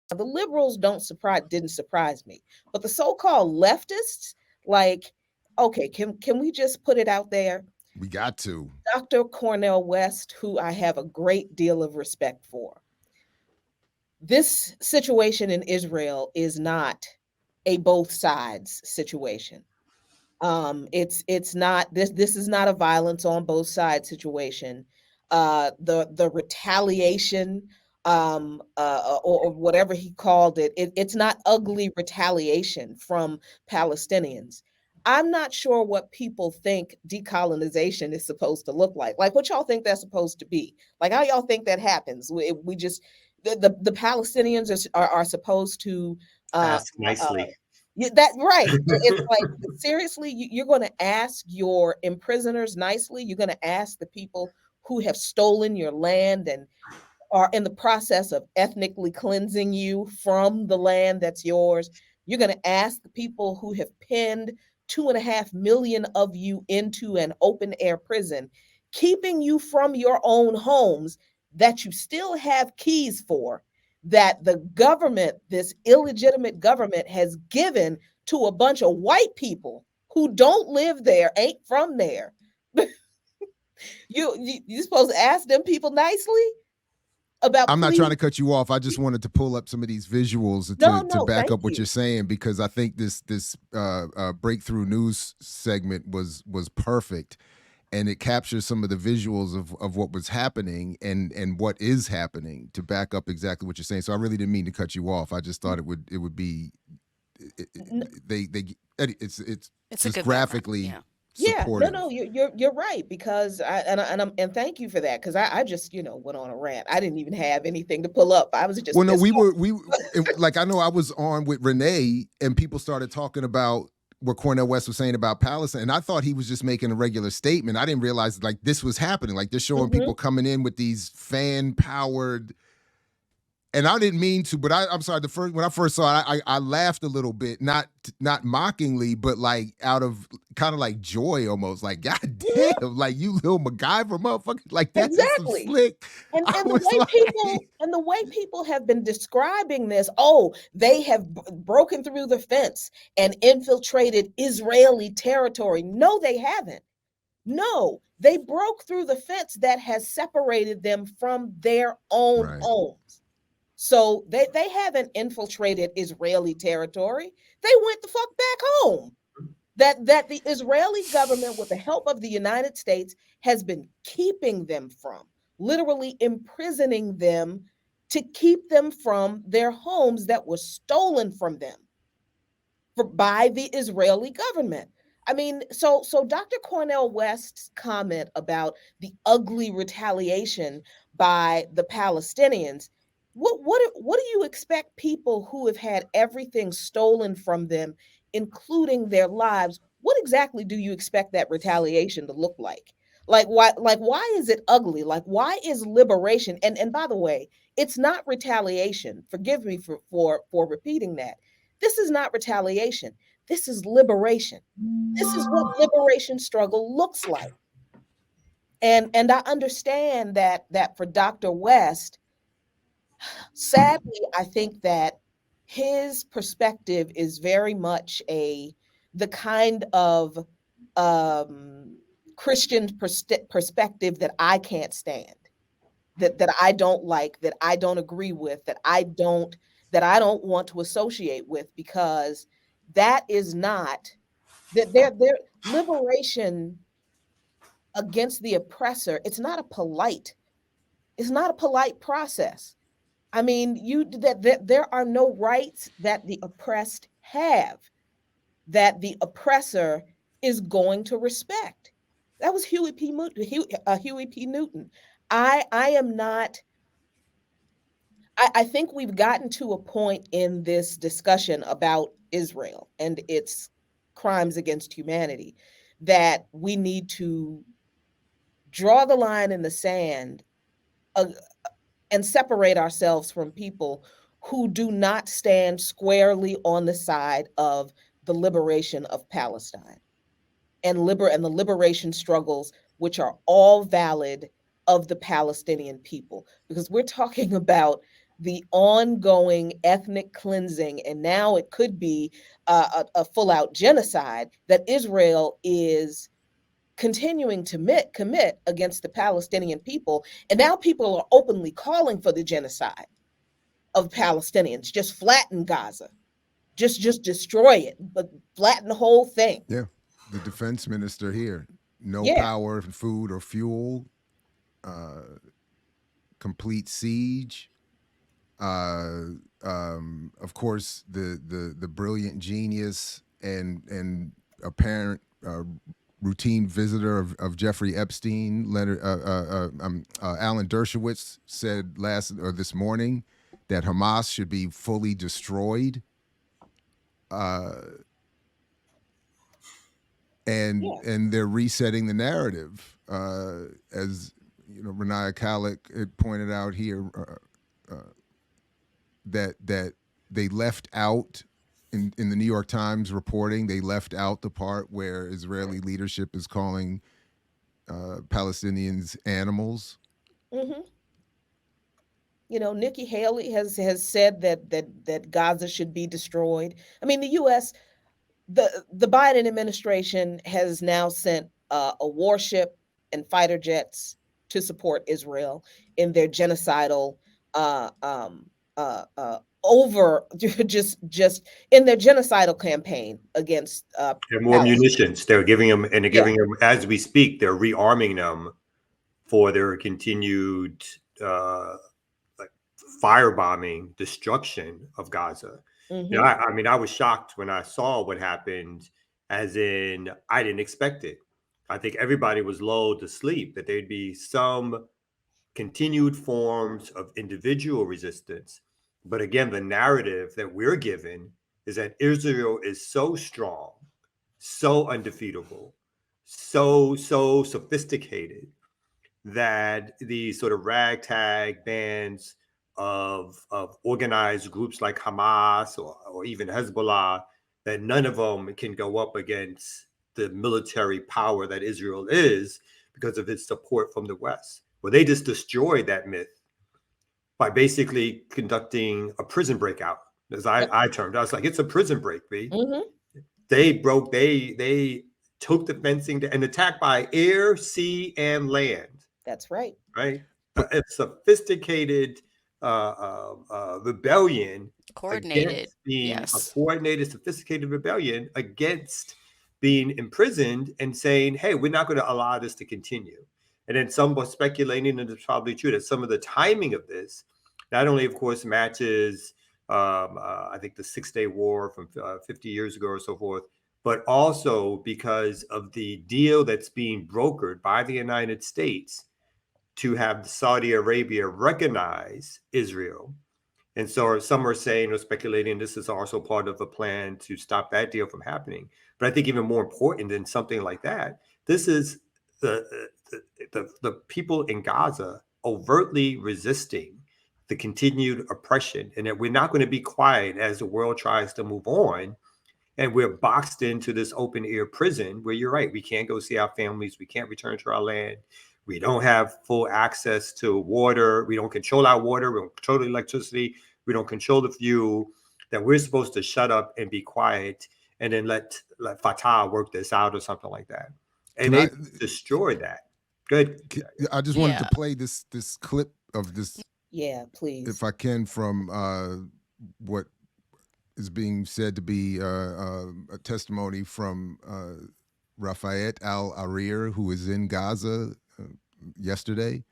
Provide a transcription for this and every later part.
The liberals didn't surprise me, but the so-called leftists, like, okay, can we just put it out there? We got to. Dr. Cornell West, who I have a great deal of respect for, this situation in Israel is not a both sides situation. It's not this is not a violence on both sides situation. The retaliation, or whatever he called it's not ugly retaliation from Palestinians. I'm not sure what people think decolonization is supposed to look like. Like, what y'all think that's supposed to be? Like, how y'all think that happens? We just the Palestinians are supposed to uh, Ask uh, uh, nicely. yeah, that right. It's like, seriously, you're going to ask your imprisoners nicely. You're going to ask the people who have stolen your land and are in the process of ethnically cleansing you from the land that's yours. You're going to ask the people who have pinned 2.5 million of you into an open air prison, keeping you from your own homes that you still have keys for, that the government, this illegitimate government, has given to a bunch of white people who don't live there, ain't from there. You're supposed to ask them people nicely about, I'm not trying please. to cut you off. I just wanted to pull up some of these visuals No, to no, back thank up what you. you're saying, because I think this breakthrough news segment was perfect, and it captures some of the visuals of what was happening and what is happening to back up exactly what you're saying. So I really didn't mean to cut you off. I just thought it would be it, N- it's It's a just good reference. graphically Yeah. Yeah, no, supportive. you're right, because and thank you for that, because I just went on a rant. I didn't even have anything to pull up. I was just Well, no, pissed off. like I know I was on with Renee, and people started talking about what Cornel West was saying about Palestine, and I thought he was just making a regular statement. I didn't realize like this was happening. Like they're showing people Hmm. coming in with these fan powered, and I didn't mean to, but I'm sorry. The first when I first saw it, I laughed a little bit, not mockingly, but like out of kind of like joy almost. Like God Hmm. damn, like you little MacGyver motherfucker, like that's just some Exactly. slick. And I and the was way like, people have been describing this, oh, they have broken through the fence and infiltrated Israeli territory. No, they haven't. No, they broke through the fence that has separated them from their own right, homes. So they haven't infiltrated Israeli territory. They went the fuck back home. That the Israeli government, with the help of the United States, has been keeping them from, literally imprisoning them to keep them from their homes that were stolen from them by the Israeli government. I mean, so Dr. Cornell West's comment about the ugly retaliation by the Palestinians, what do you expect people who have had everything stolen from them, including their lives? What exactly do you expect that retaliation to look like? Like why is it ugly? Like, why is liberation, and by the way, it's not retaliation. Forgive me for repeating that. This is not retaliation. This is liberation. This is what liberation struggle looks like. And I understand that for Dr. West, sadly, I think that his perspective is very much a the kind of um, Christian perspective that I can't stand, that I don't like, that I don't agree with, that I don't want to associate with, because that is not that their liberation against the oppressor. It's not a polite process. I mean, that there are no rights that the oppressed have, that the oppressor is going to respect. That was Huey P. Newton. I am not. I think we've gotten to a point in this discussion about Israel and its crimes against humanity that we need to draw the line in the sand, uh, and separate ourselves from people who do not stand squarely on the side of the liberation of Palestine and the liberation struggles, which are all valid, of the Palestinian people, because we're talking about the ongoing ethnic cleansing, and now it could be a full out genocide that Israel is continuing to commit against the Palestinian people. And now people are openly calling for the genocide of Palestinians. Just flatten Gaza, just destroy it, but flatten the whole thing. Yeah. The defense minister here, no Yeah. power, food, or fuel, complete siege. Of course, the brilliant genius and apparent routine visitor of Jeffrey Epstein, Alan Dershowitz, said this morning that Hamas should be fully destroyed. Yeah. And they're resetting the narrative, as Renaya Khalek had pointed out here, that they left out in the New York Times reporting. They left out the part where Israeli leadership is calling Palestinians animals. Mm-hmm. Nikki Haley has said that Gaza should be destroyed. I mean, the U.S. the Biden administration has now sent a warship and fighter jets to support Israel in their genocidal over just in their genocidal campaign against And more Palestine. munitions. They're giving them, and they're Yeah. giving them as we speak. They're rearming them for their continued like firebombing destruction of Gaza. Mm-hmm. I mean, I was shocked when I saw what happened. As in, I didn't expect it. I think everybody was lulled to sleep that there'd be some continued forms of individual resistance. But again, the narrative that we're given is that Israel is so strong, so undefeatable, so sophisticated that these sort of ragtag bands of organized groups like Hamas or even Hezbollah, that none of them can go up against the military power that Israel is because of its support from the West. Well, they just destroyed that myth by basically conducting a prison breakout, as I termed it. I was like, it's a prison break, B. Mm-hmm. They took the fencing and attacked by air, sea, and land. That's right. Right? A sophisticated rebellion Coordinated. against being a Yes. coordinated, sophisticated rebellion against being imprisoned and saying, hey, we're not going to allow this to continue. And then some were speculating, and it's probably true, that some of the timing of this not only, of course, matches, I think, the 6-Day War from 50 years ago or so forth, but also because of the deal that's being brokered by the United States to have Saudi Arabia recognize Israel. And so some are saying or speculating this is also part of a plan to stop that deal from happening. But I think even more important than something like that, this is the people in Gaza overtly resisting the continued oppression, and that we're not going to be quiet as the world tries to move on. And we're boxed into this open air prison where, you're right, we can't go see our families. We can't return to our land. We don't have full access to water. We don't control our water. We don't control the electricity. We don't control the fuel. That we're supposed to shut up and be quiet and then let Fatah work this out or something like that. And they destroyed that. Good. I just wanted to play this clip of this. Yeah, please. If I can, from what is being said to be a testimony from Rafayet Al-Arir, who was in Gaza yesterday.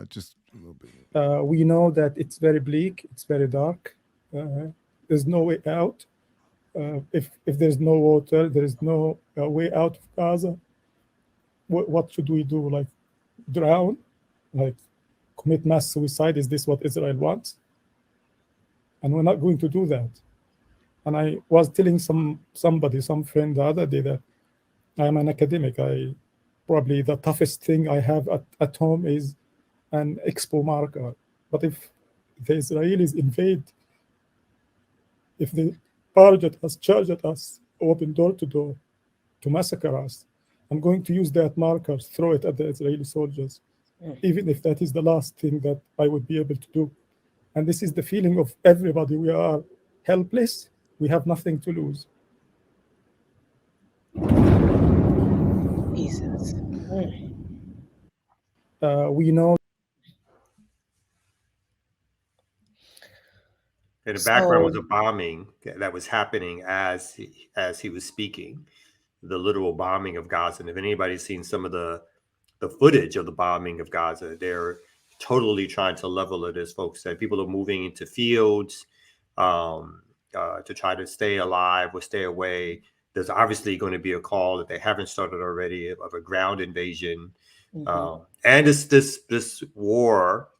Just a little bit. We know that it's very bleak, it's very dark. There's no way out. If there's no water, there is no way out of Gaza. What should we do? Like drown? Like commit mass suicide? Is this what Israel wants? And we're not going to do that. And I was telling some friend the other day that I'm an academic. Probably the toughest thing I have at home is an expo marker. But if the Israelis invade, if they barge at us, charge at us, open door to door to massacre us, I'm going to use that marker, throw it at the Israeli soldiers, even if that is the last thing that I would be able to do. And this is the feeling of everybody. We are helpless. We have nothing to lose. Jesus. We know. In the background was So a bombing that was happening as he was speaking, the literal bombing of Gaza. And if anybody's seen some of the footage of the bombing of Gaza, they're totally trying to level it, as folks said. People are moving into fields to try to stay alive or stay away. There's obviously going to be a call that they haven't started already of a ground invasion. And this war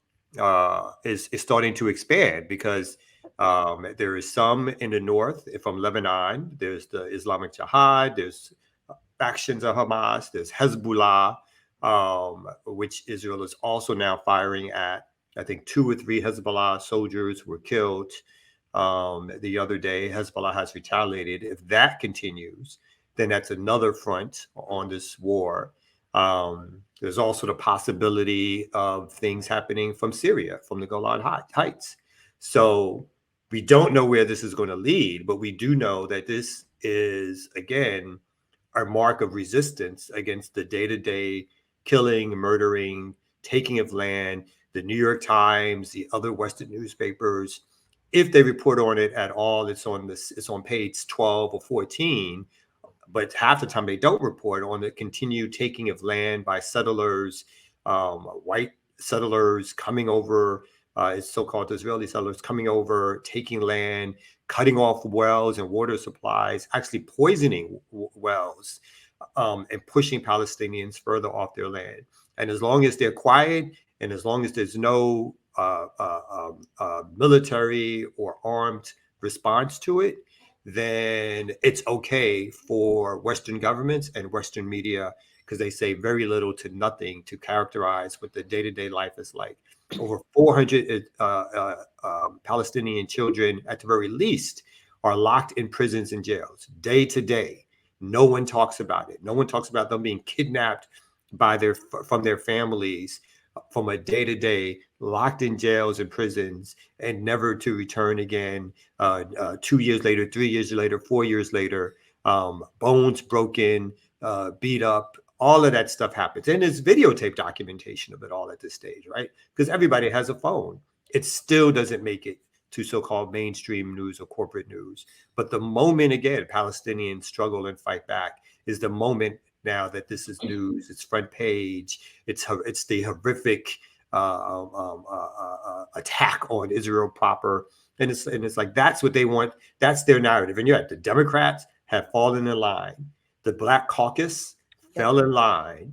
is starting to expand because there is some in the north from Lebanon. There's the Islamic Jihad. There's factions of Hamas. There's Hezbollah, which Israel is also now firing at. I think 2 or 3 Hezbollah soldiers were killed the other day. Hezbollah has retaliated. If that continues, then that's another front on this war. There's also the possibility of things happening from Syria, from the Golan Heights. So we don't know where this is going to lead, but we do know that this is, again, our mark of resistance against the day-to-day killing, murdering, taking of land. The New York Times, the other Western newspapers, if they report on it at all, it's on page 12 or 14. But half the time they don't report on the continued taking of land by settlers, white settlers coming over, so-called Israeli settlers coming over, taking land, cutting off wells and water supplies, actually poisoning wells, and pushing Palestinians further off their land. And as long as they're quiet, and as long as there's no military or armed response to it, then it's okay for Western governments and Western media, because they say very little to nothing to characterize what the day-to-day life is like. Over 400 Palestinian children, at the very least, are locked in prisons and jails day to day. No one talks about it. No one talks about them being kidnapped from their families, from a day-to-day, locked in jails and prisons, and never to return again. 2 years later, 3 years later, 4 years later, bones broken, beat up, all of that stuff happens. And there's videotape documentation of it all at this stage, right? Because everybody has a phone. It still doesn't make it to so-called mainstream news or corporate news. But the moment, again, Palestinians struggle and fight back is the moment now that this is news. It's front page. It's the horrific attack on Israel proper. And it's like, that's what they want. That's their narrative. And you're right, the Democrats have fallen in line. The Black Caucus fell in line.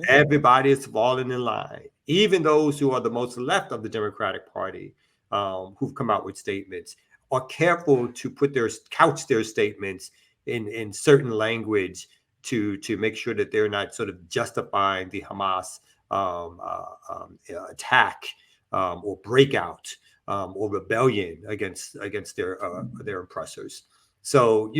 Everybody is falling in line. Even those who are the most left of the Democratic Party, who've come out with statements, are careful to couch their statements in certain language to make sure that they're not sort of justifying the Hamas attack or breakout or rebellion against their oppressors. So,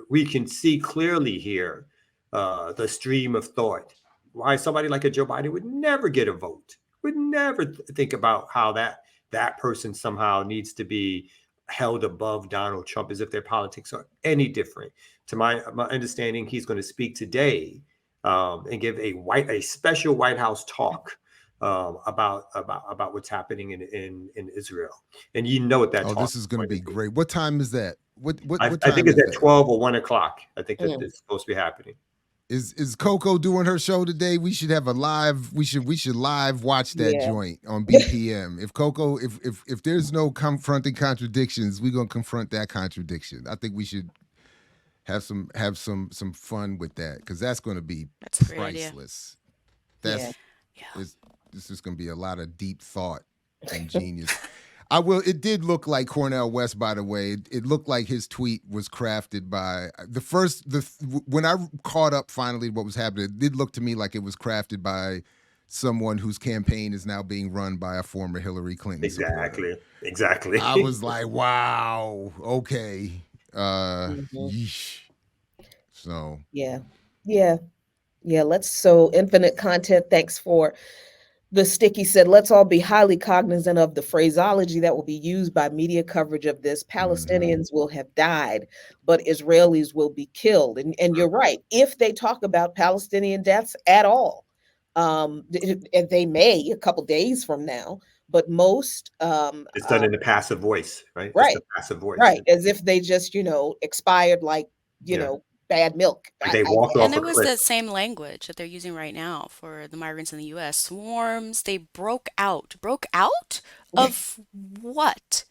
we can see clearly here the stream of thought. Why somebody like a Joe Biden would never get a vote, would never think about how that person somehow needs to be held above Donald Trump, as if their politics are any different. To my understanding, he's going to speak today and give a special White House talk about what's happening in Israel. And what that talk this is going to be great. What time is that? What time I think it's is at that? 12 or 1 o'clock. I think that it's supposed to be happening. Is Coco doing her show today? We should have a live. We should live watch that joint on BPM. If Coco, if there's no confronting contradictions, we're gonna confront that contradiction. I think we should have some fun with that, because that's going to be priceless. This is going to be a lot of deep thought and genius. It did look like Cornel West, by the way. It looked like his tweet was crafted by when I caught up finally what was happening, it did look to me like it was crafted by someone whose campaign is now being run by a former Hillary Clinton supporter. Exactly. I was like, wow, okay. Yeesh. So yeah. So Infinite Content, thanks for The Sticky said, let's all be highly cognizant of the phraseology that will be used by media coverage of this. Palestinians will have died, but Israelis will be killed. And you're right. If they talk about Palestinian deaths at all, and they may a couple days from now, but most It's done in a passive voice, right? Just right, a passive voice. right, as if they just expired like Yeah. bad milk. Like they I walked guess. off And a it was cliff. the same language that they're using right now for the migrants in the US. Swarms, they broke out. Broke out of what?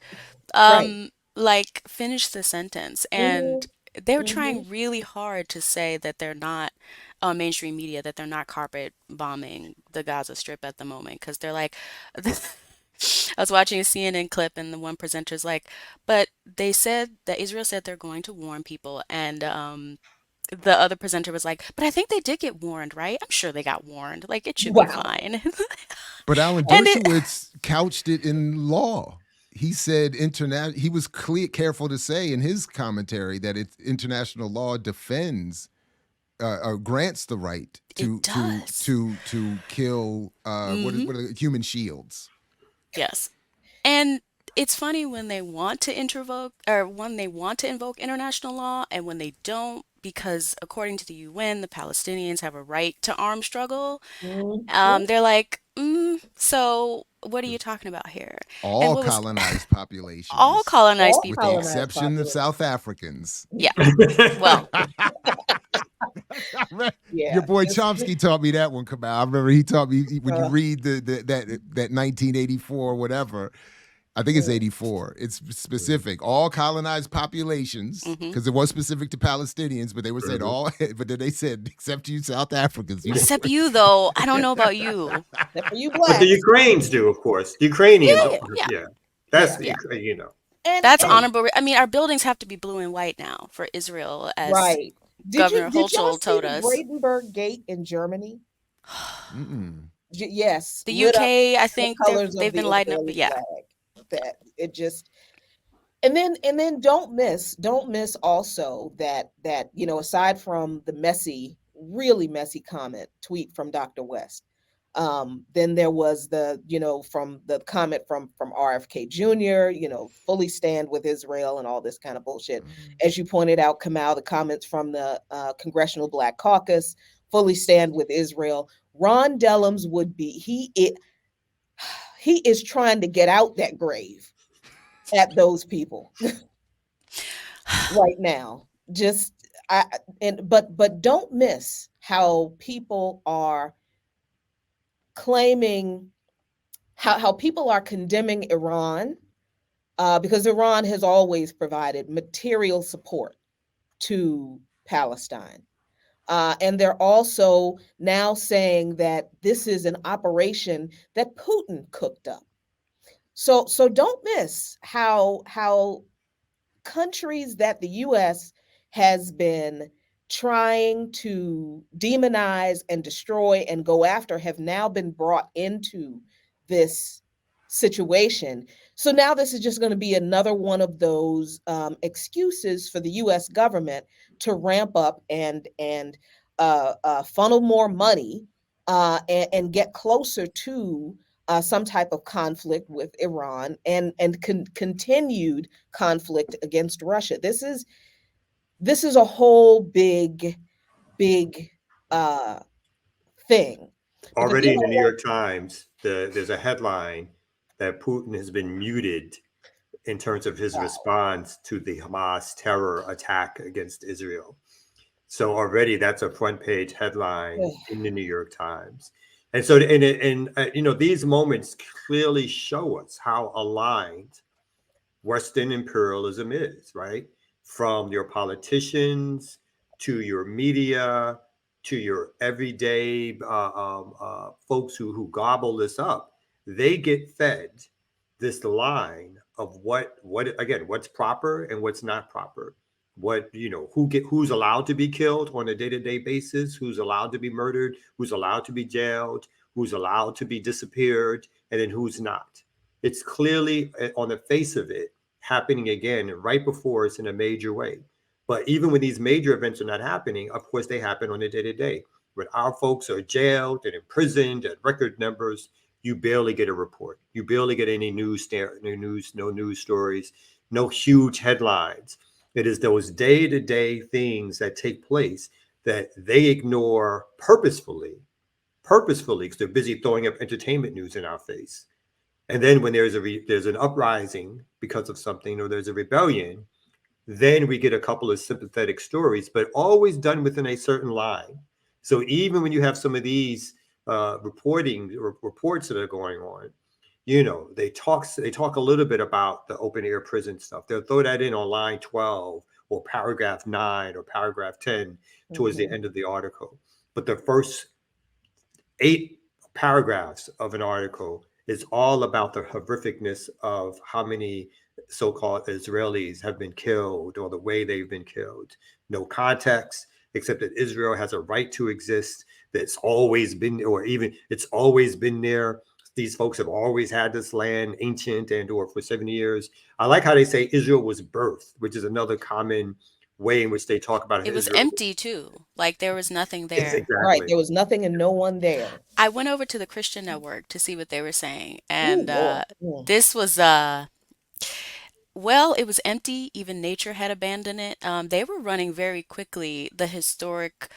Right. Like finish the sentence. Hmm. And they're Hmm. trying really hard to say that they're not mainstream media, that they're not carpet bombing the Gaza Strip at the moment because they're like I was watching a CNN clip and the one presenter's like, but they said that Israel said they're going to warn people and the other presenter was like, but I think they did get warned, right? I'm sure they got warned. Like it should be Wow. fine. But Alan And it Dershowitz couched it in law. He said he was careful to say in his commentary that international law defends grants the right it does. to kill Hmm. what are human shields. Yes. And it's funny when they want to invoke international law and when they don't, because according to the UN, the Palestinians have a right to armed struggle. Mhm. They're like, so what are you talking about here? And All what was colonized all populations, colonized All with the people? colonized exception of population. South Africans. Yeah. Well, Your Yeah. boy Chomsky taught me that one. Come out. I remember he taught me when you Uh, read that 1984 whatever. I think it's 84. It's specific. All colonized populations, hmm because it was specific to Palestinians, but they were saying all. But then they said, except you South Africans. You except you though. I don't know about you. except for you But the blacks. Ukrainians do, of course. The Ukrainians, of Yeah, course. yeah, Yeah. That's Yeah. the yeah. And That's Um, honorable. I mean, our buildings have to be blue and white now for Israel, as right. Governor Did y'all Hochul see told the us. Brandenburg Gate in Germany? Mm-mm. Yes, The lit up UK, I the think colors of they've the been lighting up, Israeli but yeah. flag. That it just and then don't miss also that aside from the really messy tweet from Dr. West, then there was from the comment from RFK Jr., fully stand with Israel and all this kind of bullshit. As you pointed out, Kamal, the comments from the Congressional Black Caucus, fully stand with Israel. Ron Dellums would be he is trying to get out that grave at those people right now. Just I and but don't miss how people are claiming how people are condemning Iran, because Iran has always provided material support to Palestine. And they're also now saying that this is an operation that Putin cooked up. So don't miss how countries that the US has been trying to demonize and destroy and go after have now been brought into this situation. So now this is just going to be another one of those excuses for the US government to ramp up and funnel more money, and get closer to some type of conflict with Iran and continued conflict against Russia. This is a whole big uh, thing. But the thing already in the I New want, York Times, there's a headline that Putin has been muted in terms of his response to the Hamas terror attack against Israel. So already that's a front page headline in the New York Times. And so, these moments clearly show us how aligned Western imperialism is, right? From your politicians to your media to your everyday folks who gobble this up, they get fed this line of what's proper and what's not proper. Who's allowed to be killed on a day-to-day basis, who's allowed to be murdered, who's allowed to be jailed, who's allowed to be disappeared, and then who's not. It's clearly on the face of it happening again right before us in a major way. But even when these major events are not happening, of course, they happen on a day to day. When our folks are jailed and imprisoned at record numbers, you barely get a report. You barely get any no news stories, no huge headlines. It is those day-to-day things that take place that they ignore purposefully, because they're busy throwing up entertainment news in our face. And then when there's an uprising because of something, or there's a rebellion, then we get a couple of sympathetic stories, but always done within a certain line. So even when you have some of these reports that are going on, they talk a little bit about the open air prison stuff. They'll throw that in on line 12 or paragraph 9 or paragraph 10 towards the end of the article. But the first 8 paragraphs of an article is all about the horrificness of how many so-called Israelis have been killed, or the way they've been killed. No context, except that Israel has a right to exist, that's always been, or even it's always been there. These folks have always had this land, ancient and or for 70 years. I like how they say Israel was birthed, which is another common way in which they talk about It was Israel. empty too. Like there was nothing Yes, there. Right. exactly. There was nothing and no one there. I went over to the Christian network to see what they were saying, Ooh, and Lord. Mm. this was well, it was empty. Even nature had abandoned it. They were running very quickly the historic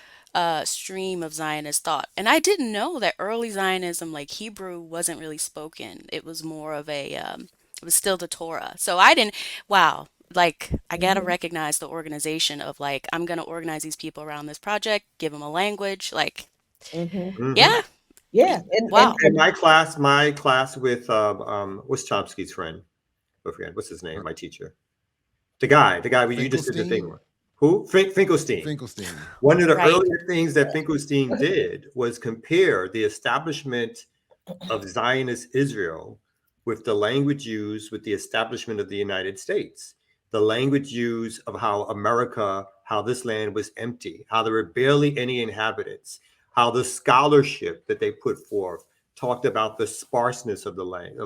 stream of Zionist thought. And I didn't know that early Zionism, like Hebrew, wasn't really spoken. It was more of it was still the Torah. So I didn't, wow, like I gotta Mhm. recognize the organization of like, I'm gonna organize these people around this project, give them a language. Like, Mhm. Mhm. yeah, Yeah, and wow. In my class with what's Chomsky's friend? I forget what's his name. Uh, My teacher, the guy you just did the thing Finkelstein. with. Who? Finkelstein. Finkelstein. One of the Right. earlier things that Finkelstein did was compare the establishment of Zionist Israel with the language used with the establishment of the United States, the language used of how America, how this land was empty, how there were barely any inhabitants, how the scholarship that they put forth talked about the sparseness of the land,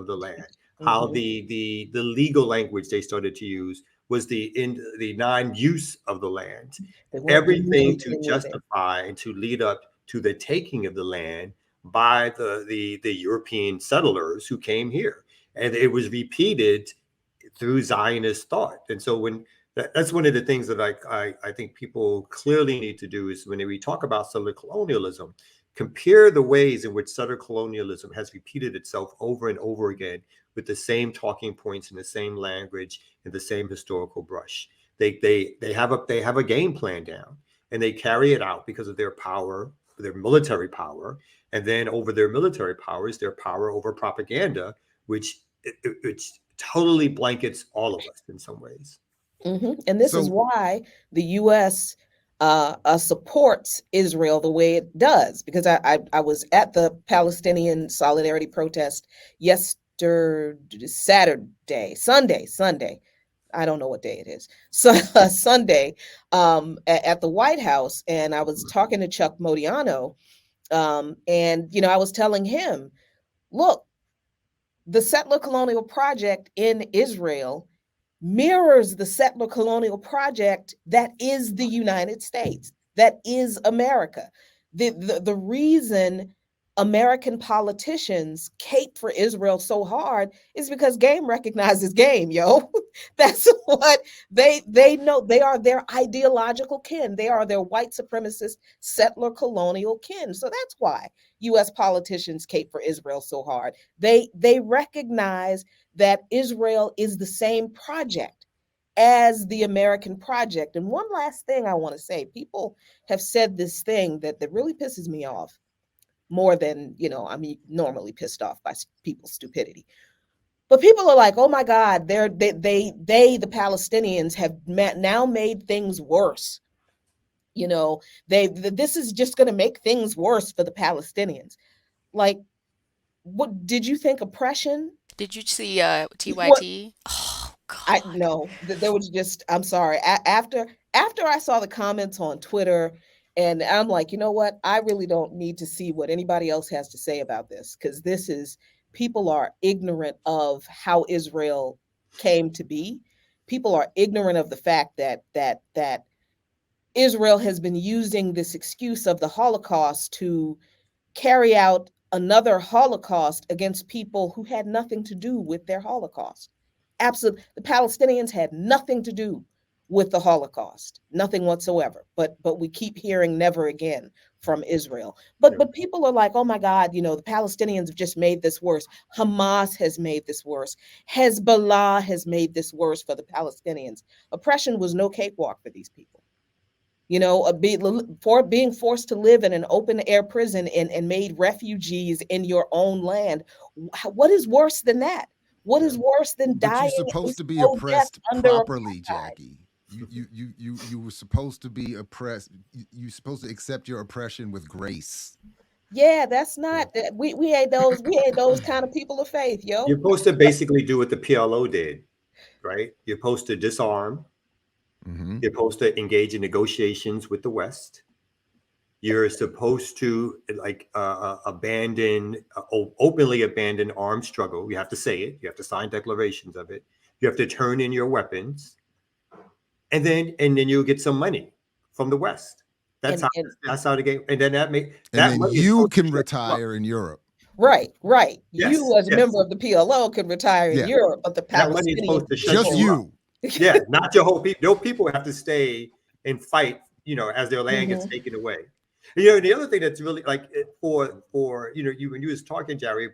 how Mhm. the legal language they started to use was the non-use of the land, They weren't everything to engaging with it. justify and to lead up to the taking of the land by the European settlers who came here, and it was repeated through Zionist thought. And so that's one of the things that I think people clearly need to do is when we talk about settler colonialism, compare the ways in which settler colonialism has repeated itself over and over again with the same talking points and the same language and the same historical brush. They have a game plan down, and they carry it out because of their power, their military power, and then over their military powers, their power over propaganda, which totally blankets all of us in some ways. And this is So why the U.S. Supports Israel the way it does, because I was at the Palestinian solidarity protest yesterday, Sunday. I don't know what day it is. So Sunday, at the White House, and I was talking to Chuck Modiano, and I was telling him, look, the settler colonial project in Israel mirrors the settler colonial project that is the United States, that is America. The reason American politicians cape for Israel so hard is because game recognizes game, yo. That's what they know. They are their ideological kin. They are their white supremacist settler colonial kin. So that's why US politicians cape for Israel so hard. They recognize that Israel is the same project as the American project. And one last thing I want to say, people have said this thing that really pisses me off more than, I'm normally pissed off by people's stupidity. But people are like, oh my God, the Palestinians have now made things worse. This is just going to make things worse for the Palestinians. Like, what did you think oppression? Did you see What TYT? Oh I God. no, there was just, I'm sorry. After I saw the comments on Twitter, and I'm like, you know what? I really don't need to see what anybody else has to say about this, because this is, people are ignorant of how Israel came to be. People are ignorant of the fact that Israel has been using this excuse of the Holocaust to carry out another Holocaust against people who had nothing to do with their Holocaust. Absolutely. The Palestinians had nothing to do with the Holocaust, nothing whatsoever. But we keep hearing never again from Israel. But people are like, oh my God, the Palestinians have just made this worse. Hamas has made this worse. Hezbollah has made this worse for the Palestinians. Oppression was no cakewalk for these people. For being forced to live in an open air prison and made refugees in your own land. What is worse than that? What is worse than But dying? you're supposed to be slow death oppressed under properly, apartheid? Jackie. You were supposed to be oppressed. You're supposed to accept your oppression with grace. Yeah, that's not that we ain't those kind of people of faith, yo. You're supposed to basically do what the PLO did, right? You're supposed to disarm. Mm-hmm. You're supposed to engage in negotiations with the West. You're supposed to openly abandon armed struggle. You have to say it. You have to sign declarations of it. You have to turn in your weapons, and then you'll get some money from the West. That's how the game. And then then you can retire in Europe. Right. Yes, You as a member of the PLO can retire in Europe, but the Palestinians just you. Yeah, not your whole people. No people have to stay and fight, as their land gets taken away. The other thing that's really for you when you was talking, Jackie,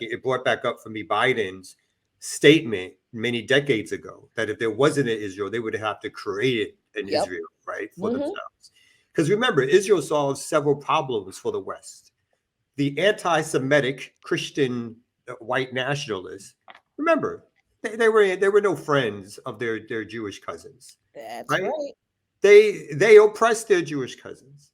it brought back up for me Biden's statement many decades ago that if there wasn't an Israel, they would have to create an Israel, right, for themselves. Because remember, Israel solves several problems for the West. The anti-Semitic Christian white nationalists, remember, they were no friends of their Jewish cousins. That's right. They oppressed their Jewish cousins.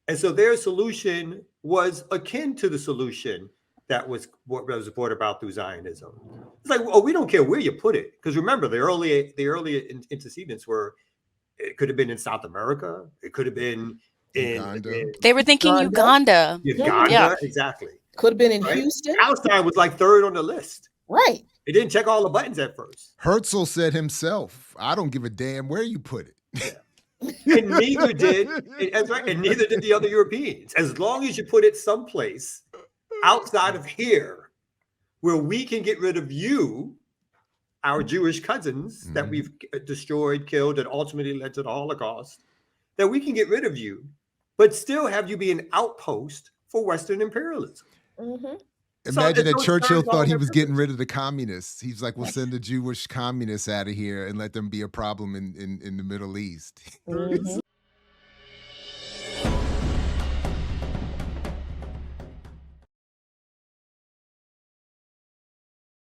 And so their solution was akin to the solution that was brought about through Zionism. It's like, we don't care where you put it. Because remember, the early antecedents it could have been in South America. It could have been in Uganda. They were thinking Uganda. Yeah, exactly. Could have been in Houston. Palestine was like third on the list. Right. It didn't check all the buttons at first. Herzl said himself, I don't give a damn where you put it. And neither did the other Europeans. As long as you put it someplace outside of here where we can get rid of you, our Jewish cousins that we've destroyed, killed, and ultimately led to the Holocaust, that we can get rid of you, but still have you be an outpost for Western imperialism. Imagine that Churchill thought he was getting rid of the communists. He's like, we'll send the Jewish communists out of here and let them be a problem in the Middle East.